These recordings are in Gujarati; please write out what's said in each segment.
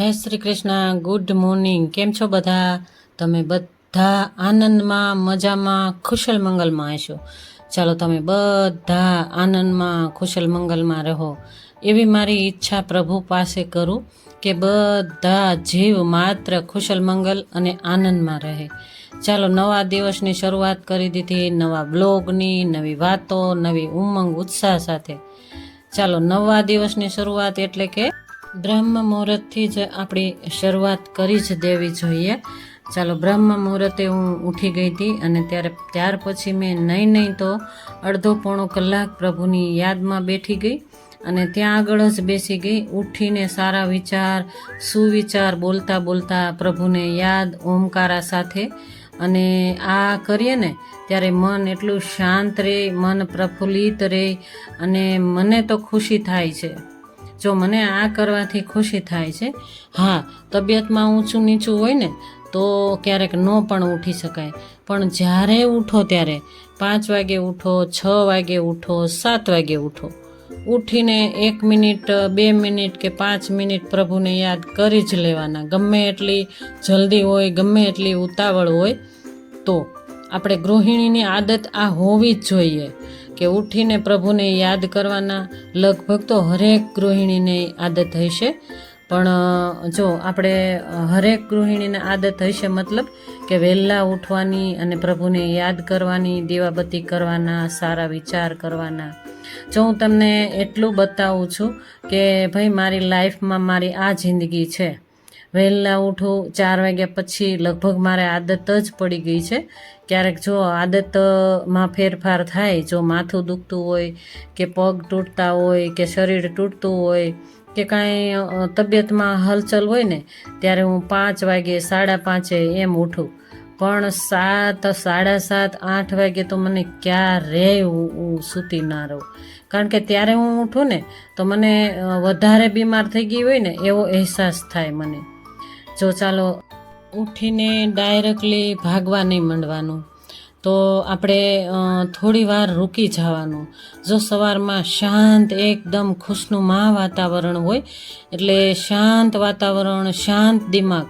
જય શ્રી કૃષ્ણ. Good morning. કેમ છો બધા? તમે બધા આનંદમાં, મજામાં, ખુશલ મંગલમાં હશો. ચાલો તમે બધા આનંદમાં, ખુશલ મંગલમાં રહો એવી મારી ઈચ્છા પ્રભુ પાસે કરું કે બધા જીવ માત્ર ખુશલ મંગલ અને આનંદમાં રહે. ચાલો નવા દિવસની શરૂઆત કરી દીધી, નવા બ્લોગની, નવી વાતો, નવી ઉમંગ ઉત્સાહ સાથે. ચાલો નવા દિવસની શરૂઆત એટલે કે બ્રહ્મ મુહૂર્તથી જ આપણી શરૂઆત કરી જ દેવી જોઈએ. ચાલો બ્રહ્મ મુહૂર્તે હું ઉઠી ગઈ હતી અને ત્યાર પછી મેં નહીં તો અડધો પોણો કલાક પ્રભુની યાદમાં બેઠી ગઈ અને ત્યાં આગળ જ બેસી ગઈ. ઉઠીને સારા વિચાર, સુવિચાર બોલતા બોલતા પ્રભુને યાદ ઓમકારા સાથે અને આ કરીએ ને ત્યારે મન એટલું શાંત રહે, મન પ્રફુલ્લિત રહે અને મને તો ખુશી થાય છે. જો મને આ કરવાથી ખુશી થાય છે. હા, તબિયતમાં ઊંચું નીચું હોય ને તો ક્યારેક ન પણ ઉઠી શકાય, પણ જ્યારે ઉઠો ત્યારે 5 વાગે ઉઠો, 6 વાગે ઉઠો, 7 વાગે ઉઠો, ઉઠીને 1 મિનિટ, 2 મિનિટ કે 5 મિનિટ પ્રભુને યાદ કરી જ લેવાના. ગમે એટલી જલ્દી હોય, ગમે એટલી ઉતાવળ હોય તો આપણે ગૃહિણીની આદત આ હોવી જ જોઈએ કે ઉઠીને પ્રભુને યાદ કરવાના. લગભગ તો હરેક ગૃહિણીની આદત હશે, પણ જો આપણે હરેક ગૃહિણીને આદત હશે મતલબ કે વહેલા ઉઠવાની અને પ્રભુને યાદ કરવાની, દીવાબત્તી કરવાના, સારા વિચાર કરવાના. જો હું તમને એટલું બતાવું છું કે ભાઈ મારી લાઈફમાં મારી આ જિંદગી છે. વહેલા ઉઠું 4 વાગ્યા પછી લગભગ મારે આદત જ પડી ગઈ છે. ક્યારેક જો આદતમાં ફેરફાર થાય, જો માથું દુખતું હોય કે પગ તૂટતા હોય કે શરીર તૂટતું હોય કે કાંઈ તબિયતમાં હલચલ હોય ને ત્યારે હું 5 વાગે, 5:30 એમ ઉઠું. પણ 7, 7:30, 8 વાગે તો મને ક્યારેય હું સૂતી ના રહું, કારણ કે ત્યારે હું ઉઠું ને તો મને વધારે બીમાર થઈ ગઈ હોય ને એવો અહેસાસ થાય મને. જો ચાલો ઉઠીને ડાયરેક્ટલી ભાગવા નહીં માંડવાનું, તો આપણે થોડી વાર રૂકી જવાનું. જો સવારમાં શાંત એકદમ ખુશનુમા વાતાવરણ હોય એટલે શાંત વાતાવરણ, શાંત દિમાગ,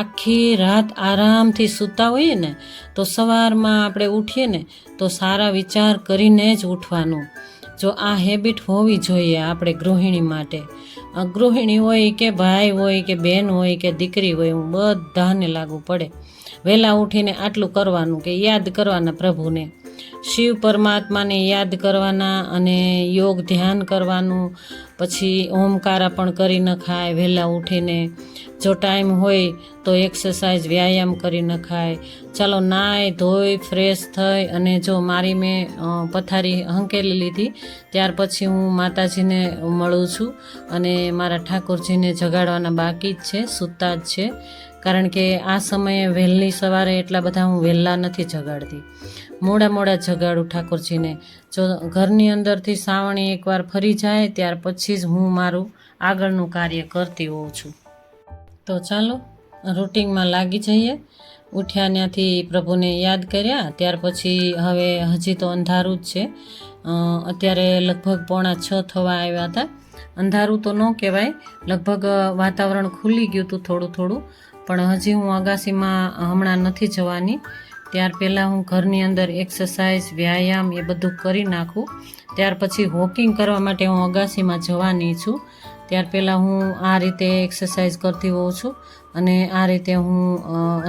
આખી રાત આરામથી સૂતા હોઈએ ને તો સવારમાં આપણે ઉઠીએ ને તો સારા વિચાર કરીને જ ઉઠવાનું. જો આ હેબિટ હોવી જોઈએ આપણે ગૃહિણી માટે. ગૃહિણી હોય કે ભાઈ હોય કે બહેન હોય કે દીકરી હોય, હું બધાને લાગુ પડે. વહેલા ઉઠીને આટલું કરવાનું કે યાદ કરવાના પ્રભુને, શિવ પરમાત્માને યાદ કરવાના અને યોગ ધ્યાન કરવાનું. પછી ઓમકારા પણ કરી નખાય વહેલા ઉઠીને. જો ટાઈમ હોય તો એક્સરસાઇઝ, વ્યાયામ કરી નખાય. ચાલો નાહી ધોઈ ફ્રેશ થઈ અને જો મારી મેં પથારી હંકેલી લીધી ત્યાર પછી હું માતાજીને મળું છું અને મારા ઠાકોરજીને જગાડવાના બાકી જ છે, સૂતા જ છે. કારણ કે આ સમયે વહેલી સવારે એટલા બધા હું વહેલા નથી જગાડતી, મોડા જગાડું ઠાકોરજીને. જો ઘરની અંદરથી સાવણી એકવાર ફરી જાય ત્યાર પછી જ હું મારું આગળનું કાર્ય કરતી હોઉં છું. તો ચાલો રૂટિનમાં લાગી જઈએ. ઉઠ્યા ત્યાંથી પ્રભુને યાદ કર્યા ત્યાર પછી હવે હજી તો અંધારું જ છે. અત્યારે લગભગ 5:45 થવા આવ્યા હતા. અંધારું તો ન કહેવાય, લગભગ વાતાવરણ ખુલી ગયું હતું થોડું, પણ હજી હું અગાસીમાં હમણાં નથી જવાની. ત્યાર પહેલાં હું ઘરની અંદર એક્સરસાઇઝ, વ્યાયામ એ બધું કરી નાખું. ત્યાર પછી વોકિંગ કરવા માટે હું અગાસીમાં જવાની છું. ત્યાર પહેલાં હું આ રીતે એક્સરસાઇઝ કરતી હોઉં છું અને આ રીતે હું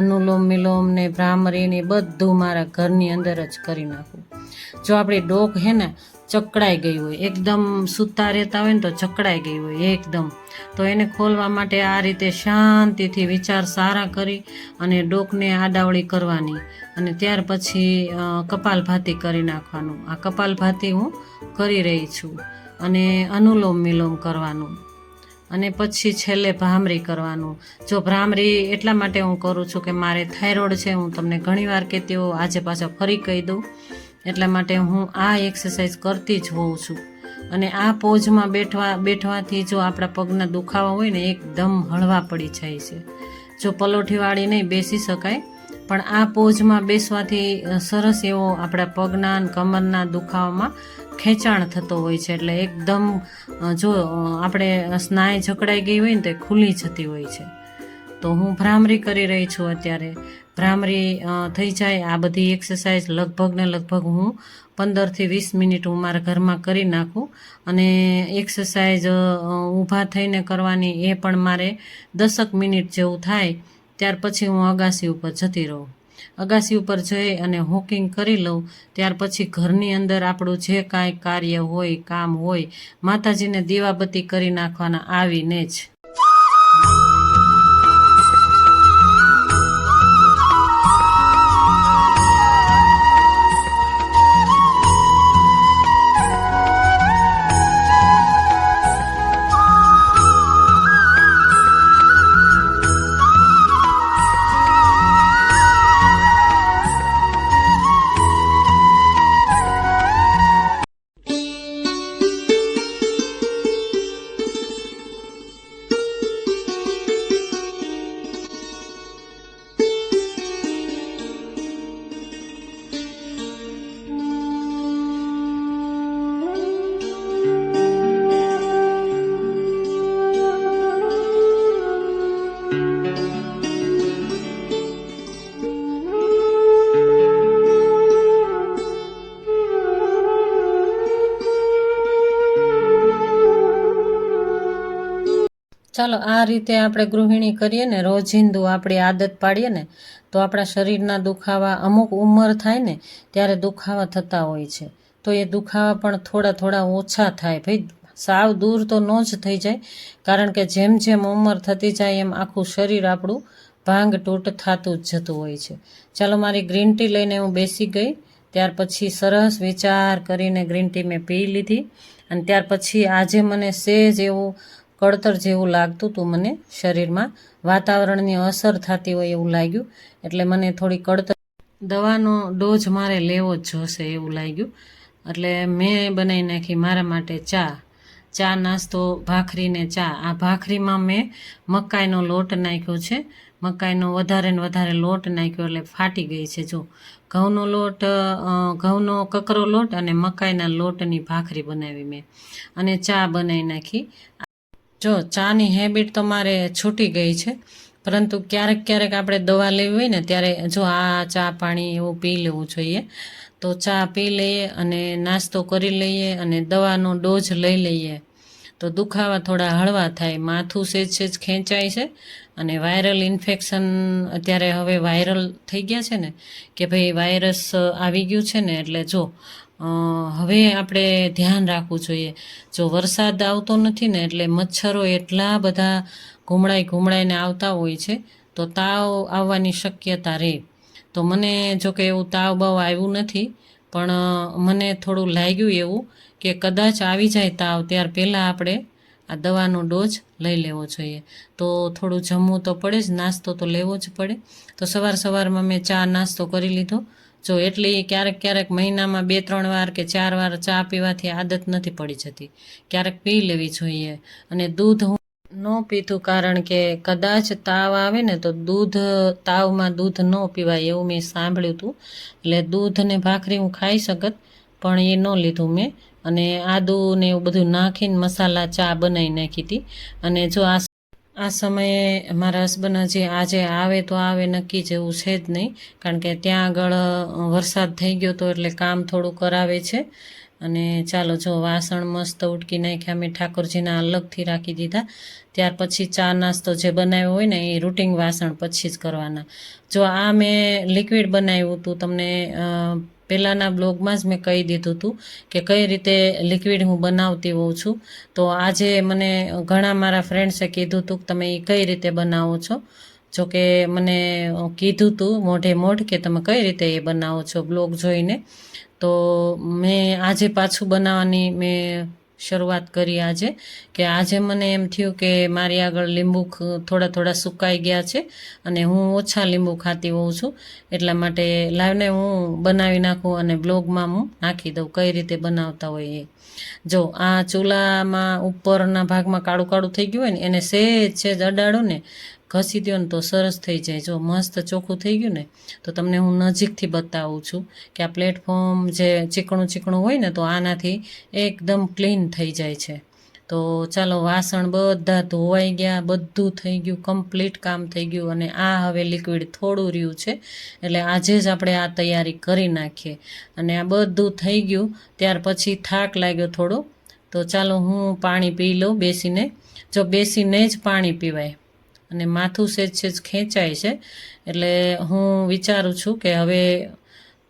અનુલોમ વિલોમ ને ભ્રામરી ને બધું મારા ઘરની અંદર જ કરી નાખું. જો આપણી ડોક હે ને ચકડાઈ ગઈ હોય, એકદમ સૂતા રહેતા હોય ને તો ચકડાઈ ગઈ હોય એકદમ, તો એને ખોલવા માટે આ રીતે શાંતિથી વિચાર સારા કરી અને ડોકને આડાવળી કરવાની અને ત્યાર પછી કપાલભાતિ કરી નાખવાનું. આ કપાલભાતિ હું કરી રહી છું અને અનુલોમ વિલોમ કરવાનું અને પછી છેલ્લે ભ્રામરી કરવાનું. જો ભ્રામરી એટલા માટે હું કરું છું કે મારે થાઇરોઇડ છે, હું તમને ઘણીવાર કહેતી હોઉં, આજે પાછા ફરી કહી દઉં. એટલા માટે હું આ એક્સરસાઇઝ કરતી જ હોઉં છું. અને આ પોઝમાં બેઠવાથી જો આપણા પગના દુખાવા હોય ને એકદમ હળવા પડી જાય છે. જો પલોઠીવાળી નહીં બેસી શકાય, પણ આ પોઝમાં બેસવાથી સરસ એવો આપણા પગના કમરના દુખાવામાં ખેંચાણ થતો હોય છે, એટલે એકદમ જો આપણે સ્નાયુ જકડાઈ ગઈ હોય ને તો એ ખુલી જતી હોય છે. તો હું ભ્રામરી કરી રહી છું અત્યારે. ભ્રામરી થઈ જાય આ બધી એક્સરસાઇઝ લગભગ હું 15થી 20 મિનિટ હું મારા ઘરમાં કરી નાખું. અને એક્સરસાઇઝ ઊભા થઈને કરવાની એ પણ મારે 10 મિનિટ જેવું થાય. ત્યાર પછી હું અગાસી ઉપર જતી રહું. અગાસી ઉપર જઈ અને વોકિંગ કરી લઉં. ત્યાર પછી ઘરની અંદર આપણું જે કાંઈ કાર્ય હોય, કામ હોય, માતાજીને દીવાબત્તી કરી નાખવાના આવીને જ. ચાલો આ રીતે આપણે ગૃહિણી કરીએ ને, રોજિંદુ આપણી આદત પાડીએ ને, તો આપણા શરીરના દુખાવા અમુક ઉંમર થાય ને ત્યારે દુખાવા થતા હોય છે. તો એ દુખાવા પણ થોડા ઓછા થાય. ભાઈ સાવ દૂર તો ન જ થઈ જાય, કારણ કે જેમ જેમ ઉંમર થતી જાય એમ આખું શરીર આપણું ભાંગ તૂટ થતું જ જતું હોય છે. ચાલો મારી ગ્રીન ટી લઈને હું બેસી ગઈ. ત્યાર પછી સરસ વિચાર કરીને ગ્રીન ટી મેં પી લીધી. અને ત્યાર પછી આજે મને સહેજ એવું કળતર જેવું લાગતું હતું, મને શરીરમાં વાતાવરણની અસર થતી હોય એવું લાગ્યું. એટલે મને થોડી કળતર, દવાનો ડોઝ મારે લેવો જ જોશે એવું લાગ્યું. એટલે મેં બનાવી નાખી મારા માટે ચા નાસ્તો, ભાખરીને ચા. આ ભાખરીમાં મેં મકાઈનો લોટ નાખ્યો છે. મકાઈનો વધારે ને વધારે લોટ નાખ્યો એટલે ફાટી ગઈ છે. જો ઘઉંનો કકરો લોટ અને મકાઈના લોટની ભાખરી બનાવી મેં, અને ચા બનાવી નાખી. જો ચાની હેબિટ તો મારે છૂટી ગઈ છે, પરંતુ ક્યારેક આપણે દવા લેવી હોય ને ત્યારે જો આ ચા પાણી એવું પી લેવું જોઈએ. તો ચા પી લઈએ અને નાસ્તો કરી લઈએ અને દવાનો ડોઝ લઈ લઈએ તો દુખાવા થોડા હળવા થાય. માથું સેજ ખેંચાય છે. અને વાયરલ ઇન્ફેક્શન અત્યારે હવે વાયરલ થઈ ગયા છે ને, કે ભાઈ વાયરસ આવી ગયું છે ને, એટલે જો હવે આપણે ધ્યાન રાખવું જોઈએ. જો વરસાદ આવતો નથી ને એટલે મચ્છરો એટલા બધા ઘુમડાઈને આવતા હોય છે, તો તાવ આવવાની શક્યતા રહે. તો મને જો કે એવું તાવ બાવ આવ્યું નથી, પણ મને થોડું લાગ્યું એવું કે કદાચ આવી જાય તાવ, ત્યાર પહેલાં આપણે આ દવાનો ડોઝ લઈ લેવો જોઈએ. તો થોડું જમવું તો પડે જ, નાસ્તો તો લેવો જ પડે. તો સવારમાં મેં ચા નાસ્તો કરી લીધો. જો એટલી ક્યારેક મહિનામાં 2-3 વાર કે 4 વાર ચા પીવાથી આદત નથી પડી જતી, ક્યારેક પી લેવી જોઈએ. અને દૂધ હું ન પીતું, કારણ કે કદાચ તાવ આવે ને તો તાવમાં દૂધ ન પીવાય એવું મેં સાંભળ્યું હતું. એટલે દૂધ ને ભાખરી હું ખાઈ શકત, પણ એ ન લીધું મેં. અને આદુ ને એવું બધું નાખીને મસાલા ચા બનાવી નાખી હતી. અને જો આ સમયે મારા હસબન્ડ હજી આજે આવે તો આવે, નક્કી જેવું છે જ નહીં, કારણ કે ત્યાં આગળ વરસાદ થઈ ગયો તો એટલે કામ થોડું કરાવે છે. અને ચાલો જો વાસણ મસ્ત ઉટકી નાખ્યા મેં, ઠાકોરજીના અલગથી રાખી દીધા. ત્યાર પછી ચા નાસ્તો જે બનાવ્યો હોય ને એ રૂટિન વાસણ પછી જ કરવાના. જો આ મેં લિક્વિડ બનાવ્યું હતું, તમને પહેલાંના બ્લોગમાં જ મેં કહી દીધું હતું કે કઈ રીતે લિક્વિડ હું બનાવતી હોઉં છું. તો આજે મને ઘણા મારા ફ્રેન્ડ્સે કીધું હતું કે તમે એ કઈ રીતે બનાવો છો. જોકે મને કીધું હતું મોઢે કે તમે કઈ રીતે એ બનાવો છો બ્લોગ જોઈને. તો મેં આજે પાછું બનાવવાની મેં શરૂઆત કરી આજે, કે આજે મને એમ થયું કે મારી આગળ લીંબુ થોડા સુકાઈ ગયા છે અને હું ઓછા લીંબુ ખાતી હોઉં છું, એટલા માટે લાવને હું બનાવી નાખું અને બ્લોગમાં હું નાખી દઉં કઈ રીતે બનાવતા હોય એ. જો આ ચૂલામાં ઉપરના ભાગમાં કાળું થઈ ગયું હોય ને એને સહેજ અડાડો ને ઘસી દો ને તો સરસ થઈ જાય. જો મસ્ત ચોખ્ખું થઈ ગયું ને તો તમને હું નજીકથી બતાવું છું કે આ પ્લેટફોર્મ જે ચીકણું ચીકણું હોય ને તો આનાથી એકદમ ક્લીન થઈ જાય છે. તો ચાલો વાસણ બધા ધોવાઈ ગયા, બધું થઈ ગયું, કમ્પ્લીટ કામ થઈ ગયું. અને આ હવે લિક્વિડ થોડું રહ્યું છે એટલે આજે જ આપણે આ તૈયારી કરી નાખીએ. અને આ બધું થઈ ગયું ત્યાર પછી થાક લાગ્યો થોડો, તો ચાલો હું પાણી પી લઉં બેસીને. જો બેસીને જ પાણી પીવાય અને માથું સેજ ખેંચાય છે એટલે હું વિચારું છું કે હવે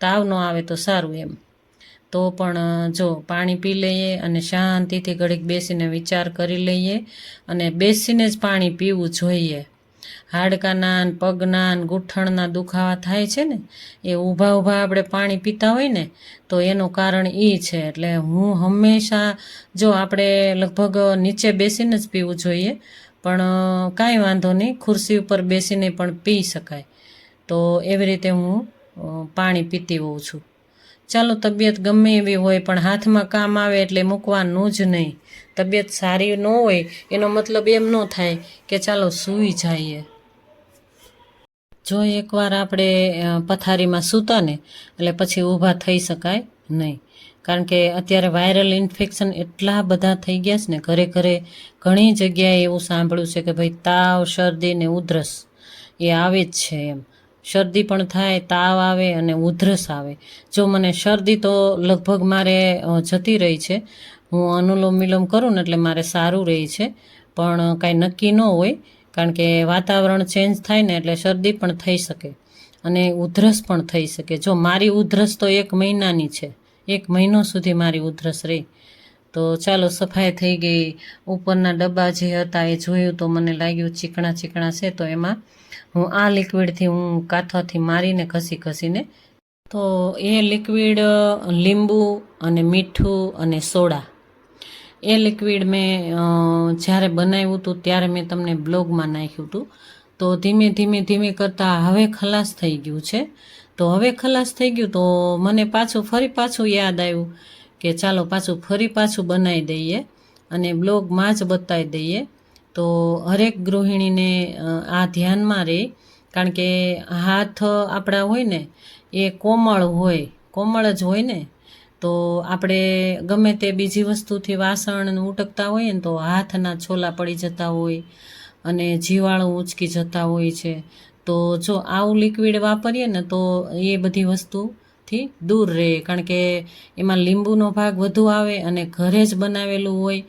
તાવ ન આવે તો સારું એમ. તો પણ જો પાણી પી લઈએ અને શાંતિથી ઘડીક બેસીને વિચાર કરી લઈએ. અને બેસીને જ પાણી પીવું જોઈએ. હાડકાના ને પગના ને ગૂંઠણના દુખાવા થાય છે ને એ ઊભા ઊભા આપણે પાણી પીતા હોય ને તો એનું કારણ એ છે. એટલે હું હંમેશા જો આપણે લગભગ નીચે બેસીને જ પીવું જોઈએ, પણ કાંઈ વાંધો નહીં, ખુરશી ઉપર બેસીને પણ પી શકાય. તો એવી રીતે હું પાણી પીતી હોઉં છું. ચાલો તબિયત ગમે એવી હોય પણ હાથમાં કામ આવે એટલે મૂકવાનું જ નહીં. તબિયત સારી ન હોય એનો મતલબ એમ ન થાય કે ચાલો સૂઈ જઈએ. જો એકવાર આપણે પથારીમાં સૂતા ને એટલે પછી ઊભા થઈ શકાય નહીં. કારણ કે અત્યારે વાયરલ ઇન્ફેક્શન એટલા બધા થઈ ગયા છે ને, ઘરે ઘરે ઘણી જગ્યાએ એવું સાંભળ્યું છે કે ભાઈ તાવ, શરદી ને ઉધરસ એ આવે જ છે એમ. શરદી પણ થાય, તાવ આવે અને ઉધરસ આવે. જો મને શરદી તો લગભગ મારે જતી રહી છે, હું અનુલોમ વિલોમ કરું ને એટલે મારે સારું રહે છે, પણ કાંઈ નક્કી ન હોય. કારણ કે વાતાવરણ ચેન્જ થાય ને એટલે શરદી પણ થઈ શકે અને ઉધરસ પણ થઈ શકે. જો મારી ઉધરસ તો 1 મહિનાની છે, 1 મહિનો સુધી મારી ઉધરસ રહી. તો ચાલો સફાઈ થઈ ગઈ. ઉપરના ડબ્બા જે હતા એ જોયું તો મને લાગ્યું ચીકણા ચીકણા છે, તો એમાં હું આ લિક્વિડથી હું કાથાથી મારીને ઘસીને, તો એ લિક્વિડ લીંબુ અને મીઠું અને સોડા, એ લિક્વિડ મેં જ્યારે બનાવ્યું હતું ત્યારે મેં તમને બ્લોગમાં નાખ્યું હતું. તો ધીમે ધીમે કરતાં હવે ખલાસ થઈ ગયું છે. તો હવે ખલાસ થઈ ગયું તો મને ફરી પાછું યાદ આવ્યું કે ચાલો ફરી પાછું બનાવી દઈએ અને બ્લોગમાં જ બતાવી દઈએ. તો હરેક ગૃહિણીને આ ધ્યાનમાં રહે. કારણ કે હાથ આપણા હોય ને એ કોમળ જ હોય ને, તો આપણે ગમે તે બીજી વસ્તુથી વાસણ ઉટકતા હોઈએ ને તો હાથના છોલા પડી જતા હોય અને જીવાણું ઉચકી જતા હોય છે. તો જો આવું લિક્વિડ વાપરીએ ને તો એ બધી વસ્તુથી દૂર રહે. કારણ કે એમાં લીંબુનો ભાગ વધુ આવે અને ઘરે જ બનાવેલું હોય.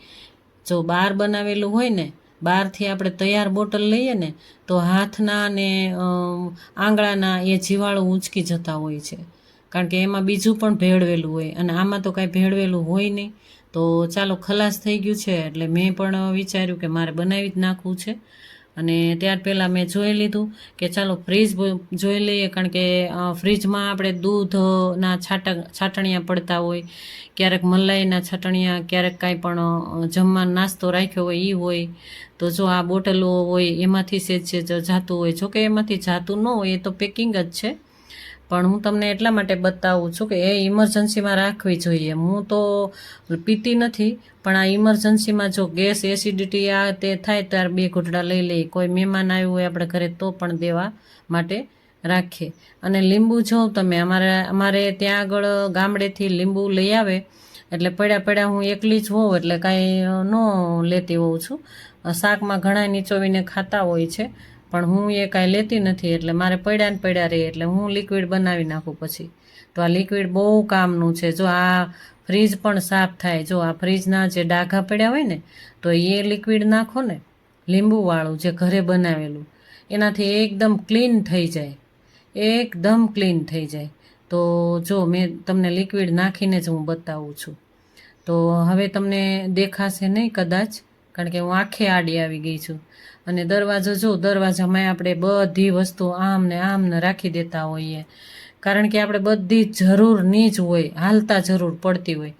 જો બહાર બનાવેલું હોય ને, બહારથી આપણે તૈયાર બોટલ લઈએ ને તો હાથના ને આંગળાના એ જીવાણું ઉંચકી જતા હોય છે. કારણ કે એમાં બીજું પણ ભેળવેલું હોય અને આમાં તો કાંઈ ભેળવેલું હોય નહીં. તો ચાલો ખલાસ થઈ ગયું છે એટલે મેં પણ વિચાર્યું કે મારે બનાવી જ નાખવું છે. અને ત્યાર પહેલાં મેં જોઈ લીધું કે ચાલો ફ્રીજ જોઈ લઈએ. કારણ કે ફ્રીજમાં આપણે દૂધના છાંટણીયા પડતા હોય, ક્યારેક મલાઈના છાંટણીયા, ક્યારેક કાંઈ પણ જમવાનો નાસ્તો રાખ્યો હોય એ હોય. તો જો આ બોટલો હોય એમાંથી સેજ જાતું હોય. જોકે એમાંથી જાતું ન હોય, એ તો પેકિંગ જ છે. પણ હું તમને એટલા માટે બતાવું છું કે એ ઇમરજન્સીમાં રાખવી જોઈએ. હું તો પીતી નથી, પણ આ ઇમરજન્સીમાં જો ગેસ, એસિડિટી આ તે થાય ત્યારે 2 ઘૂંટડા લઈ લઈએ. કોઈ મહેમાન આવ્યું હોય આપણે ઘરે તો પણ દેવા માટે રાખીએ. અને લીંબુ જો તમે અમારે ત્યાં આગળ ગામડેથી લીંબુ લઈ આવે એટલે પડ્યા હું એકલી જ હોઉં એટલે કાંઈ ન લેતી હોઉં છું. શાકમાં ઘણા નીચોવીને ખાતા હોય છે, પણ હું એ કાંઈ લેતી નથી. એટલે મારે પડ્યા રહે એટલે હું લિક્વિડ બનાવી નાખું પછી. તો આ લિક્વિડ બહુ કામનું છે. જો આ ફ્રીજ પણ સાફ થાય. જો આ ફ્રીજના જે ડાઘા પડ્યા હોય ને તો એ લિક્વિડ નાખો ને, લીંબુવાળું જે ઘરે બનાવેલું, એનાથી એકદમ ક્લીન થઈ જાય, એકદમ ક્લીન થઈ જાય. તો જો મેં તમને લિક્વિડ નાખીને જ હું બતાવું છું. તો હવે તમને દેખાશે નહીં કદાચ, કારણ કે હું આખે આડી આવી ગઈ છું. અને દરવાજામાં આપણે બધી વસ્તુ આમ ને રાખી દેતા હોઈએ. કારણ કે આપણે બધી જરૂરની જ હોય, હાલતા જરૂર પડતી હોય,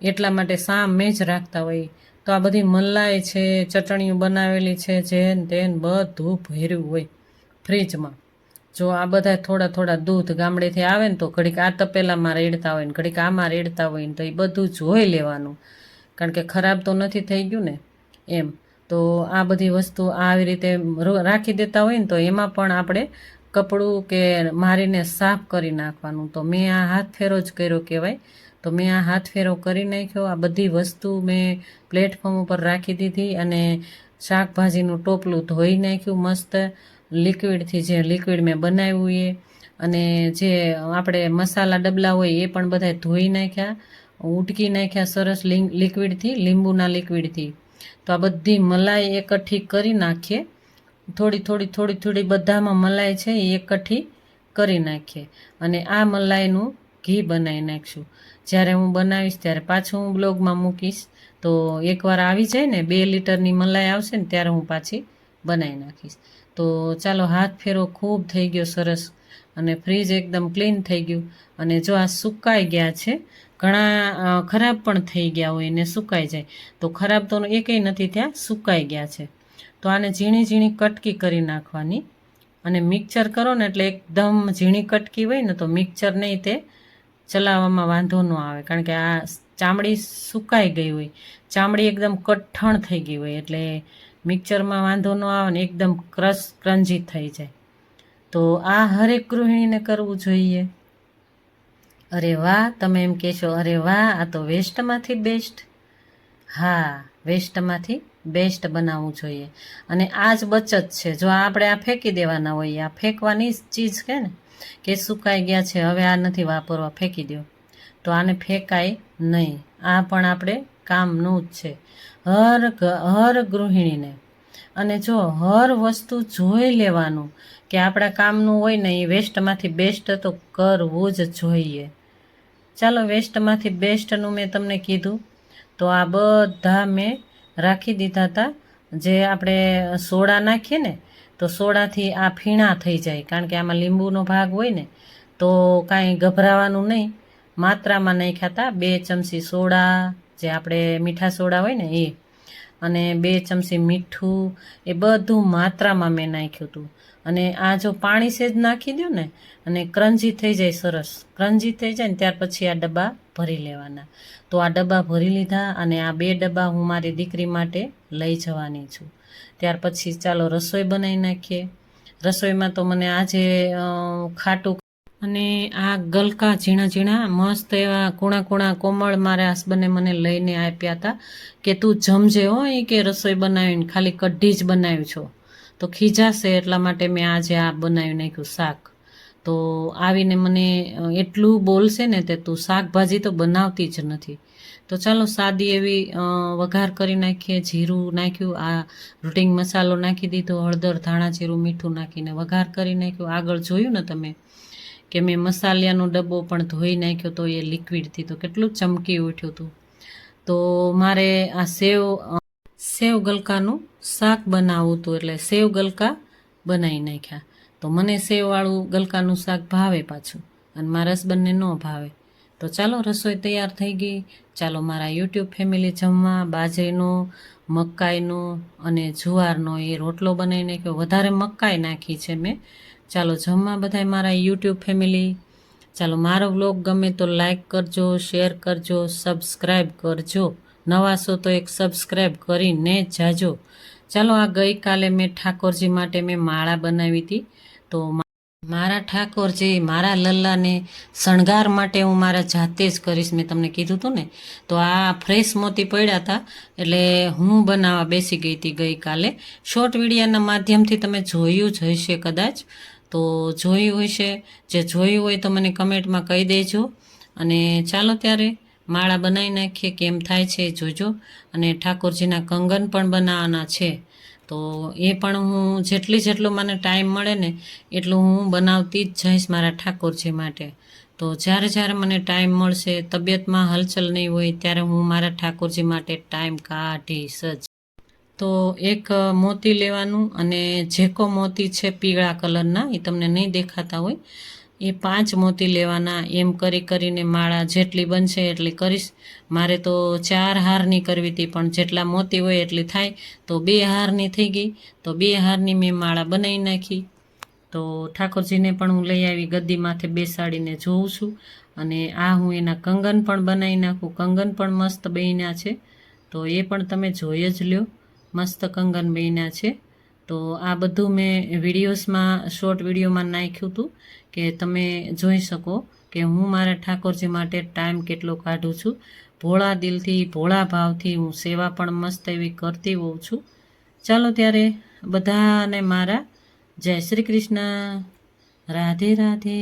એટલા માટે સામે જ રાખતા હોઈએ. તો આ બધી મલાઈ છે, ચટણીઓ બનાવેલી છે, જેન તેન બધું ભર્યું હોય ફ્રીજમાં. જો આ બધા થોડા દૂધ ગામડેથી આવે ને તો ઘડીક આ તપેલામાં રેડતા હોય ને ઘડીક આમાં રેડતા હોય ને તો એ બધું જોઈ લેવાનું. કારણ કે ખરાબ તો નથી થઈ ગયું ને એમ. તો આ બધી વસ્તુ આવી રીતે રાખી દેતા હોય ને તો એમાં પણ આપણે કપડું કે મારીને સાફ કરી નાખવાનું. તો મેં આ હાથ ફેરો જ કર્યો કહેવાય. તો મેં આ હાથ ફેરો કરી નાખ્યો. આ બધી વસ્તુ મેં પ્લેટફોર્મ ઉપર રાખી દીધી અને શાકભાજીનું ટોપલું ધોઈ નાખ્યું મસ્ત લિક્વિડથી, જે લિક્વિડ મેં બનાવ્યું એ. અને જે આપણે મસાલા ડબલા હોય એ પણ બધા ધોઈ નાખ્યા, ઉટકી નાખ્યા સરસ લિક્વિડથી, લીંબુના લિક્વિડથી. તો આ બધી મલાઈ એકઠી કરી નાખીએ, થોડી થોડી થોડી થોડી બધામાં મલાઈ છે એ એકઠી કરી નાખીએ. અને આ મલાઈનું ઘી બનાવી નાખીશું. જ્યારે હું બનાવીશ ત્યારે પાછું હું બ્લોગમાં મૂકીશ. તો એકવાર આવી જાય ને 2 લીટરની મલાઈ આવશે ને ત્યારે હું પાછી બનાવી નાખીશ. તો ચાલો, હાથ ફેરો ખૂબ થઈ ગયો સરસ અને ફ્રીજ એકદમ ક્લીન થઈ ગયું. અને જો આ સુકાઈ ગયા છે, ઘણા ખરાબ પણ થઈ ગયા હોય ને સુકાઈ જાય, તો ખરાબ તો એકેય નથી થયા, સુકાઈ ગયા છે. તો આને ઝીણી ઝીણી કટકી કરી નાખવાની. અને મિક્સર કરો ને એટલે એકદમ ઝીણી કટકી હોય ને તો મિક્સર નહીં, તે ચલાવવામાં વાંધો ન આવે, કારણ કે આ ચામડી સુકાઈ ગઈ હોય, ચામડી એકદમ કઠણ થઈ ગઈ હોય, એટલે મિક્સરમાં વાંધો ન આવે ને એકદમ ક્રંજી થઈ જાય. તો આ હરેક ગૃહિણીને કરવું જોઈએ. અરે વાહ, તમે એમ કહેશો અરે વાહ, આ તો વેસ્ટમાંથી બેસ્ટ. હા, વેસ્ટમાંથી બેસ્ટ બનાવવું જોઈએ. અને આ જ બચત છે. જો આપણે આ ફેંકી દેવાના હોય, આ ફેંકવાની ચીજ કે ને કે સુકાઈ ગયા છે હવે આ નથી વાપરવા, ફેંકી દો, તો આને ફેંકાય નહીં. આ પણ આપણે કામનું જ છે હર ગૃહિણીને. અને જો હર વસ્તુ જોઈ લેવાનું કે આપણા કામનું હોય ને એ વેસ્ટમાંથી બેસ્ટ તો કરવું જ જોઈએ. ચાલો, વેસ્ટમાંથી બેસ્ટનું મેં તમને કીધું. તો આ બધા મેં રાખી દીધા હતા. જે આપણે સોડા નાખીએ ને તો સોડાથી આ ફીણા થઈ જાય, કારણ કે આમાં લીંબુનો ભાગ હોય ને, તો કાંઈ ગભરાવાનું નહીં. માત્રામાં નાખ્યા હતા 2 ચમચી સોડા, જે આપણે મીઠા સોડા હોય ને એ, અને 2 ચમચી મીઠું, એ બધું માત્રામાં મેં નાખ્યું હતું. અને આ જો પાણી સેજ નાખી દો ને અને ક્રંજી થઈ જાય, સરસ ક્રંજી થઈ જાય ને ત્યાર પછી આ ડબ્બા ભરી લેવાના. તો આ ડબ્બા ભરી લીધા અને આ 2 ડબ્બા હું મારી દીકરી માટે લઈ જવાની છું. ત્યાર પછી ચાલો રસોઈ બનાવી નાખીએ. રસોઈમાં તો મને આજે ખાટું અને આ ગલકા ઝીણા ઝીણા મસ્ત એવા કૂણા કૂણા કોમળ મારા હસબન્ડે મને લઈને આપ્યા હતા કે તું જમજે હો, એ કે રસોઈ બનાવીને ખાલી કઢી જ બનાવ્યું છો તો ખીજાશે, એટલા માટે મેં આજે આ બનાવી નાખ્યું શાક. તો આવીને મને એટલું બોલશે ને તે તું શાકભાજી તો બનાવતી જ નથી. તો ચાલો સાદી એવી વઘાર કરી નાખીએ. જીરું નાખ્યું, આ રૂટિંગ મસાલો નાખી દીધો, હળદર ધાણા જીરું મીઠું નાખીને વઘાર કરી નાખ્યું. આગળ જોયું ને તમે કે મેં મસાલિયાનો ડબ્બો પણ ધોઈ નાખ્યો તો એ લિક્વિડથી, તો કેટલું ચમકી ઉઠ્યું હતું. તો મારે આ સેવ ગલકાનું શાક બનાવવું હતું, એટલે સેવ ગલકા બનાવી નાખ્યા. તો મને સેવવાળું ગલકાનું શાક ભાવે પાછું, અને મારા હસબન્ડને ન ભાવે. તો ચાલો, રસોઈ તૈયાર થઈ ગઈ. ચાલો મારા યુટ્યુબ ફેમિલી જમવા. બાજરીનો, મકાઈનો અને જુવારનો એ રોટલો બનાવી નાખ્યો, વધારે મકાઈ નાખી છે મેં. ચાલો જમવા બધાય મારા યુટ્યુબ ફેમિલી. ચાલો, મારો વ્લોગ ગમે તો લાઈક કરજો, શેર કરજો, સબસ્ક્રાઈબ કરજો. નવા છો તો એક સબસ્ક્રાઈબ કરીને જાજો. ચાલો, આ ગઈકાલે મેં ઠાકોરજી માટે મેં માળા બનાવી હતી. તો મારા ઠાકોરજી, મારા લલ્લાને શણગાર માટે હું મારા જાતે જ કરીશ, મેં તમને કીધું હતું ને. તો આ ફ્રેશ મોતી પડ્યા હતા એટલે હું બનાવવા બેસી ગઈ હતી ગઈકાલે. શોર્ટ વિડીયોના માધ્યમથી તમે જોયું જ હશે કદાચ. તો જોયું હશે, જે જોયું હોય તો મને કમેન્ટમાં કહી દેજો. અને ચાલો ત્યારે માળા બનાવી નાખીએ, કેમ થાય છે એ જોજો. અને ઠાકોરજીના કંગન પણ બનાવવાના છે, તો એ પણ હું જેટલું મને ટાઈમ મળે ને એટલું હું બનાવતી જ જઈશ મારા ઠાકોરજી માટે. તો જ્યારે મને ટાઈમ મળશે, તબિયતમાં હલચલ નહીં હોય ત્યારે હું મારા ઠાકોરજી માટે ટાઈમ કાઢીશ જ. તો એક મોતી લેવાનું, અને જેકો મોતી છે પીળા કલરના, એ તમને નહીં દેખાતા હોય, એ 5 મોતી લેવાના. એમ કરીને માળા જેટલી બનશે એટલી કરીશ. મારે તો 4 હારની કરવી હતી, પણ જેટલા મોતી હોય એટલી થાય, તો 2 હારની થઈ ગઈ. તો 2 હારની મેં માળા બનાવી નાખી. તો ઠાકોરજીને પણ હું લઈ આવી, ગદ્દી માથે બેસાડીને જોઉં છું. અને આ હું એના કંગન પણ બનાવી નાખું. કંગન પણ મસ્ત બન્યા છે, તો એ પણ તમે જોઈ જ લ્યો. મસ્ત કંગન બન્યા છે. તો આ બધું મેં વિડીયોઝમાં શોર્ટ વિડીયોમાં નાખ્યું હતું કે તમે જોઈ શકો કે હું મારા ઠાકોરજી માટે ટાઈમ કેટલો કાઢું છું. ભોળા દિલથી ભોળા ભાવથી હું સેવા પણ મસ્ત એવી કરતી હોઉં છું. ચાલો ત્યારે બધાને મારા જય શ્રી કૃષ્ણ, રાધે રાધે.